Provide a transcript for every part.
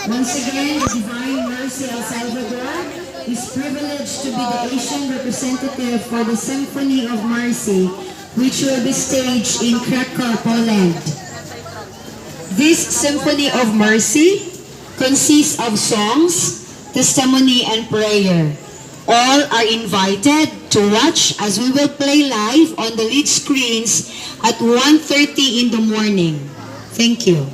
Once again, the Divine Mercy El Salvador is privileged to be the Asian representative for the Symphony of Mercy, which will be staged in Krakow, Poland. This Symphony of Mercy consists of songs, testimony, and prayer. All are invited to watch as we will play live on the lead screens at 1:30 in the morning. Thank you.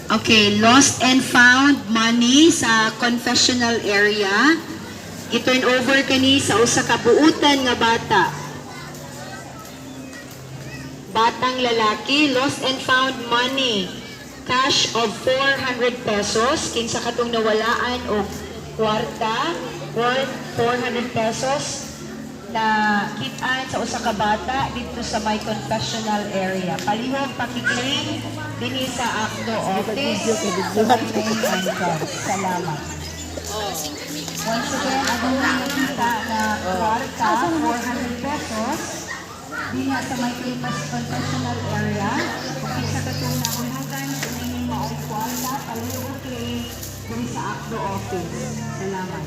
Okay, lost and found money sa confessional area. I-turn over kani sa usa ka buutan nga bata. Batang lalaki, lost and found money. Cash of 400 pesos. Kinsa katong nawalaan og kwarta worth 400 pesos na kitaan sa usa ka bata dito sa my confessional area. Palihog pakiklaim dinhi sa ACDO office sa main entrance. Salamat. Once again, ako na nakita na kwarta 400 pesos dinhi sa my confessional area. Kung sa katong nahulugan sa inyong maong kwarta, palihog claim dinhi sa ACDO office. Salamat.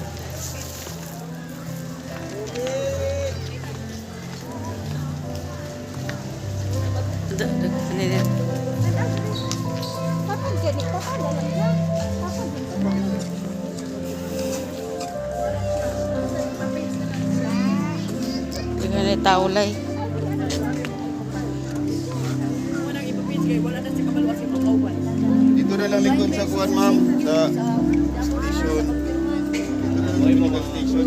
Dengan taulay. Dito na lang likod sa kuwan, ma'am, sa station. Dito na lang likod sa station.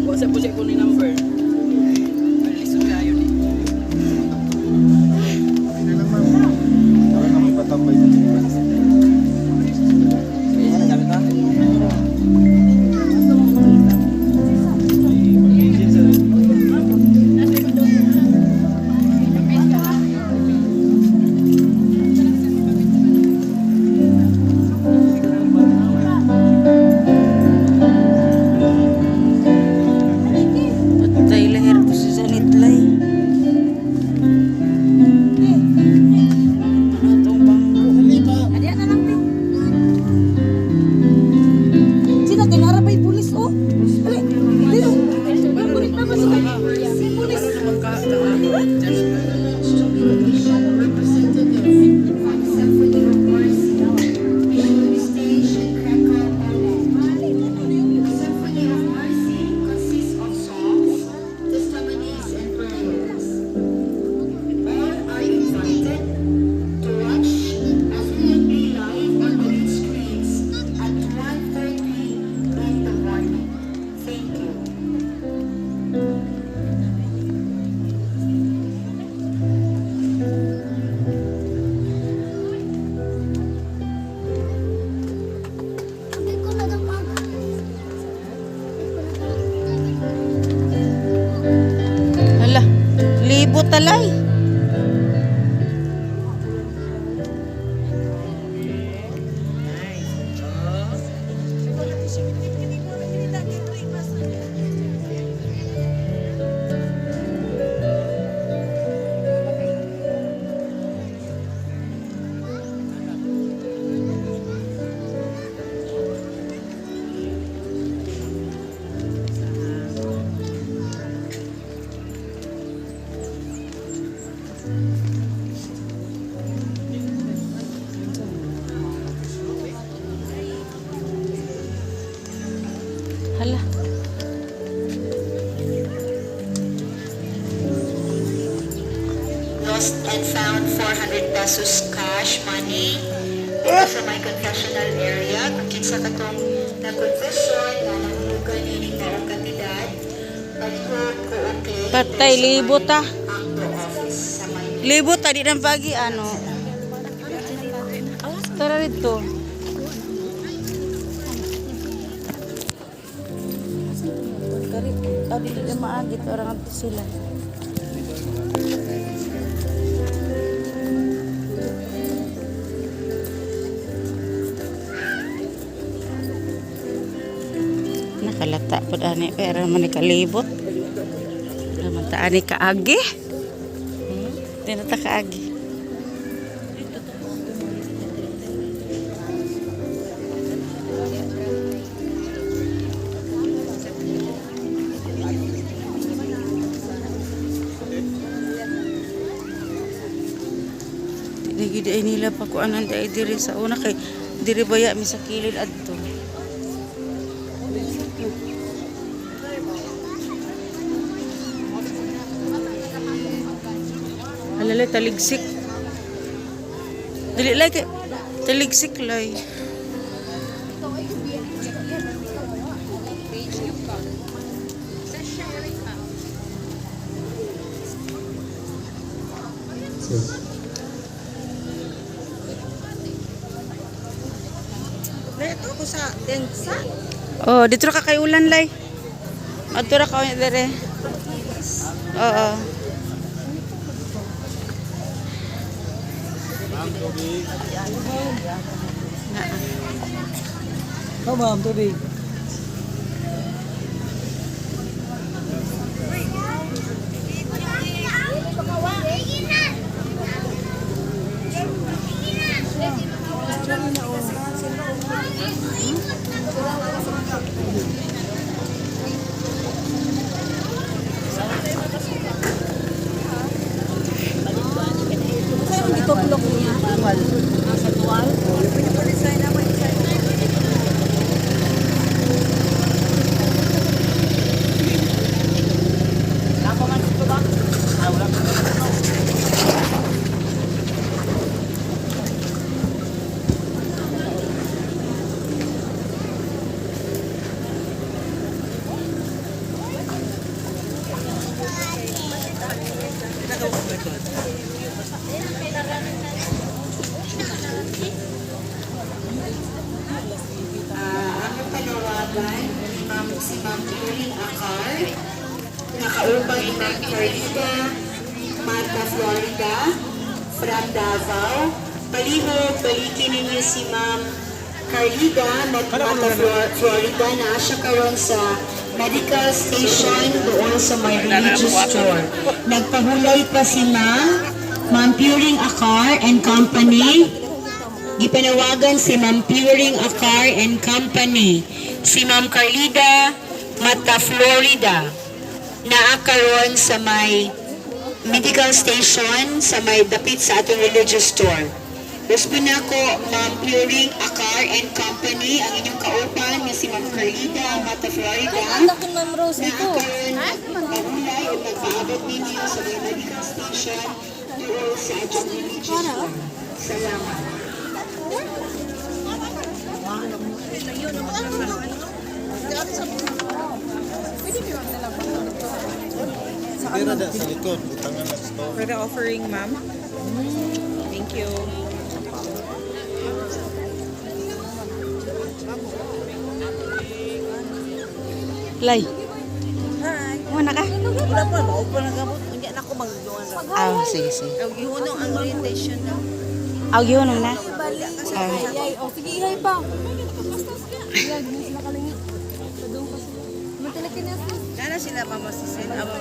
Wasa po siya ko ni number. Lisod kayo ni. Dito lang, ma'am. Para kami patambay sa likod. Ano gamit ha? Patay lahir to si Zanitlay. Atong bangko. Sino kinarapay pulis o? Dito. Pulis na ba si pulis? Hala, libo talay. Hala. Lost and found 400 pesos cash money dito sa my confessional area. Kung kinsa katong na-confession na nahulugan ining maong kantidad, palihog ko okay. Patay libo ta. ACDO office sa may Libo ta di nang pagi ano. Tara dito. Kari, abi di maagit orang ato sila. Nakalata po dani pero man ikalibot. Naman taani kaagi. Tinata kaagi. Tinigid ay nila pa ko anan dai diri sa una kay diri baya mi sa kilid adto. Alalay taligsik. Dili lay kay taligsik lay. Dito ko sa densa. Oh, dito ra ka kay ulan lay. Adto ra ka dire. Oo. Ma'am, tubig. Sa'yo dito blok niya. Sa tuwal. Pwede pa rin sa'yo naman. Ang panawagan ni si Ma'am Julie Acar, nakaupang ni Ma'am Carlida, Mata, Florida, from Davao. Palihog, balikin ninyo si Ma'am Carlida, Mata, Florida, na siya karon sa medical station doon sa may religious store. Nagpahulay pa si Ma'am Puring Acar and Company. Gipanawagan si Ma'am Puring Acar and Company, si Ma'am Carlida Mata, Florida, na karon sa may medical station sa may dapit sa atong religious store. Gusto na ko, Ma'am Puring Acar and Company, ang inyong kaupan nga si Ma'am Carlida Mata, Florida, Anak ni Ma'am Rose na ito. karon mahulay o nagpaabot ninyo sa may medical station doon sa atong religious store. Salamat. Pero da sa likod, butangan na sa store. For the offering, ma'am. Thank you. Lay. Hi. Mo na ka? Wala pa, maupo na gamot. Hindi na ako magduan ra. Ah, sige sige. Ang ihunong ang orientation na. Aw gyud na. Balik kasi Ah. oh sige ihay pa. Ilag na sila kalingit. Sa doon pa sila. Matalakin na sila. Nana sila pa masisin. Aba